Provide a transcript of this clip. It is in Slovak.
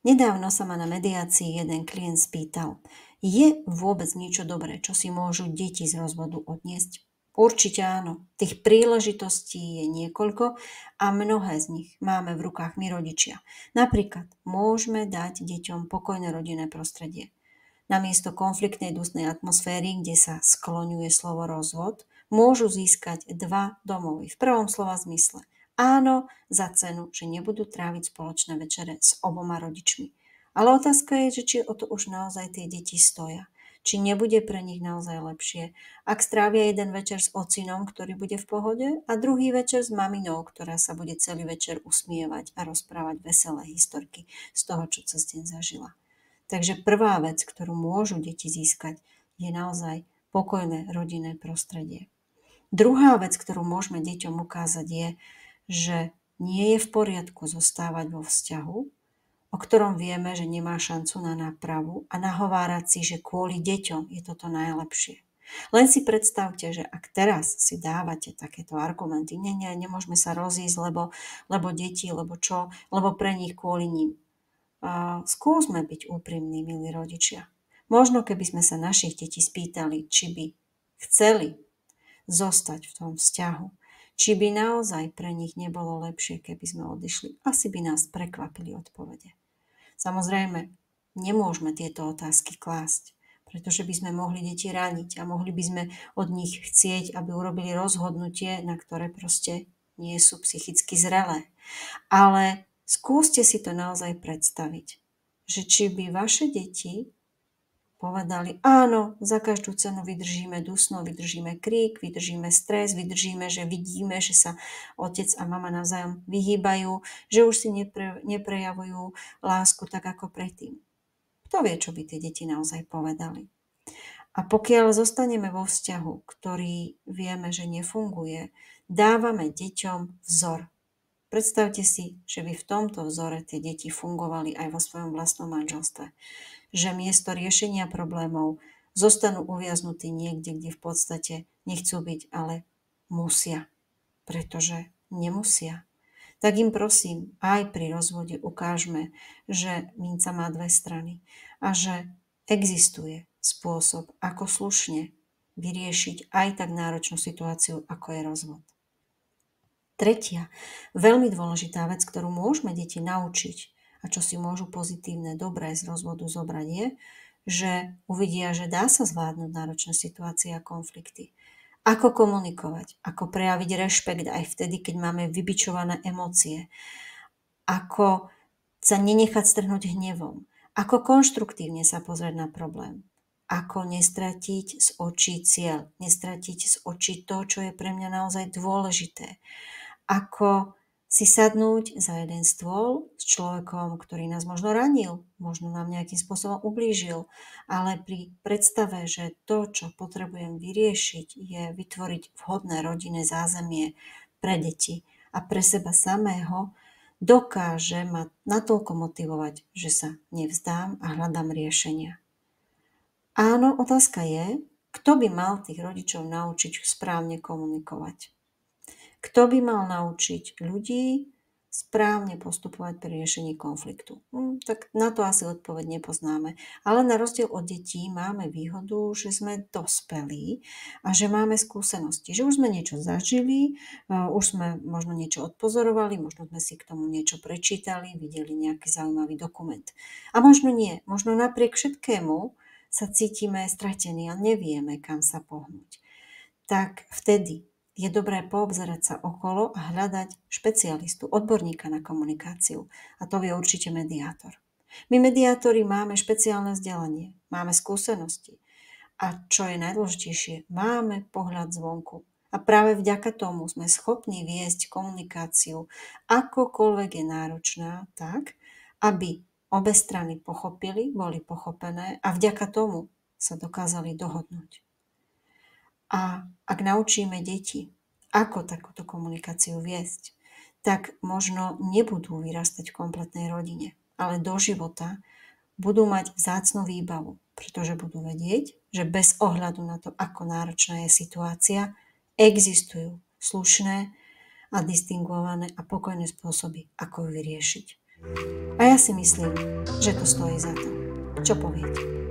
Nedávno sa ma na mediácii jeden klient spýtal, je vôbec niečo dobré, čo si môžu deti z rozvodu odniesť? Určite áno. Tých príležitostí je niekoľko a mnohé z nich máme v rukách my rodičia. Napríklad môžeme dať deťom pokojné rodinné prostredie. Namiesto konfliktnej dusnej atmosféry, kde sa skloňuje slovo rozvod, môžu získať dva domovy v prvom slova zmysle. Áno, za cenu, že nebudú tráviť spoločné večere s oboma rodičmi. Ale otázka je, že či o to už naozaj tie deti stoja. Či nebude pre nich naozaj lepšie, ak strávia jeden večer s ocinom, ktorý bude v pohode, a druhý večer s maminou, ktorá sa bude celý večer usmievať a rozprávať veselé historky z toho, čo cez deň zažila. Takže prvá vec, ktorú môžu deti získať, je naozaj pokojné rodinné prostredie. Druhá vec, ktorú môžeme deťom ukázať, je, že nie je v poriadku zostávať vo vzťahu, o ktorom vieme, že nemá šancu na nápravu a nahovárať si, že kvôli deťom je toto najlepšie. Len si predstavte, že ak teraz si dávate takéto argumenty, nemôžeme sa rozísť, lebo deti, lebo čo, lebo pre nich kvôli ním. Skúsme byť úprimní, milí rodičia. Možno keby sme sa našich detí spýtali, či by chceli zostať v tom vzťahu, či by naozaj pre nich nebolo lepšie, keby sme odišli, asi by nás prekvapili odpovede. Samozrejme, nemôžeme tieto otázky klásť, pretože by sme mohli deti raniť a mohli by sme od nich chcieť, aby urobili rozhodnutie, na ktoré proste nie sú psychicky zrelé. Ale skúste si to naozaj predstaviť, že či by vaše deti povedali, áno, za každú cenu vydržíme dusno, vydržíme krík, vydržíme stres, vydržíme, že vidíme, že sa otec a mama navzájom vyhýbajú, že už si neprejavujú lásku tak ako predtým. Kto vie, čo by tie deti naozaj povedali? A pokiaľ zostaneme vo vzťahu, ktorý vieme, že nefunguje, dávame deťom vzor. Predstavte si, že by v tomto vzore tie deti fungovali aj vo svojom vlastnom manželstve. Že miesto riešenia problémov zostanú uviaznutí niekde, kde v podstate nechcú byť, ale musia. Pretože nemusia. Tak im prosím, aj pri rozvode ukážme, že minca má dve strany a že existuje spôsob, ako slušne vyriešiť aj tak náročnú situáciu, ako je rozvod. Tretia, veľmi dôležitá vec, ktorú môžeme deti naučiť a čo si môžu pozitívne, dobré z rozvodu zobrať je, že uvidia, že dá sa zvládnuť náročné situácie a konflikty. Ako komunikovať, ako prejaviť rešpekt aj vtedy, keď máme vybičované emócie. Ako sa nenechať strhnúť hnevom. Ako konštruktívne sa pozrieť na problém. Ako nestratiť z očí cieľ, nestratiť z očí to, čo je pre mňa naozaj dôležité. Ako si sadnúť za jeden stôl s človekom, ktorý nás možno ranil, možno nám nejakým spôsobom ublížil, ale pri predstave, že to, čo potrebujem vyriešiť, je vytvoriť vhodné rodinné zázemie pre deti a pre seba samého, dokáže ma natoľko motivovať, že sa nevzdám a hľadám riešenia. Áno, otázka je, kto by mal tých rodičov naučiť správne komunikovať. Kto by mal naučiť ľudí správne postupovať pri riešení konfliktu? Tak na to asi odpoveď nepoznáme. Ale na rozdiel od detí máme výhodu, že sme dospelí a že máme skúsenosti. Že už sme niečo zažili, už sme možno niečo odpozorovali, možno sme si k tomu niečo prečítali, videli nejaký zaujímavý dokument. A možno nie. Možno napriek všetkému sa cítime stratení a nevieme, kam sa pohnúť. Tak vtedy je dobré poobzerať sa okolo a hľadať špecialistu, odborníka na komunikáciu. A to je určite mediátor. My mediátori máme špeciálne vzdelanie, máme skúsenosti. A čo je najdôležitejšie, máme pohľad zvonku. A práve vďaka tomu sme schopní viesť komunikáciu, akokoľvek je náročná, tak, aby obe strany pochopili, boli pochopené a vďaka tomu sa dokázali dohodnúť. A ak naučíme deti, ako takúto komunikáciu viesť, tak možno nebudú vyrastať v kompletnej rodine, ale do života budú mať vzácnu výbavu, pretože budú vedieť, že bez ohľadu na to, ako náročná je situácia, existujú slušné a distingované a pokojné spôsoby, ako ju vyriešiť. A ja si myslím, že to stojí za to. Čo poviete?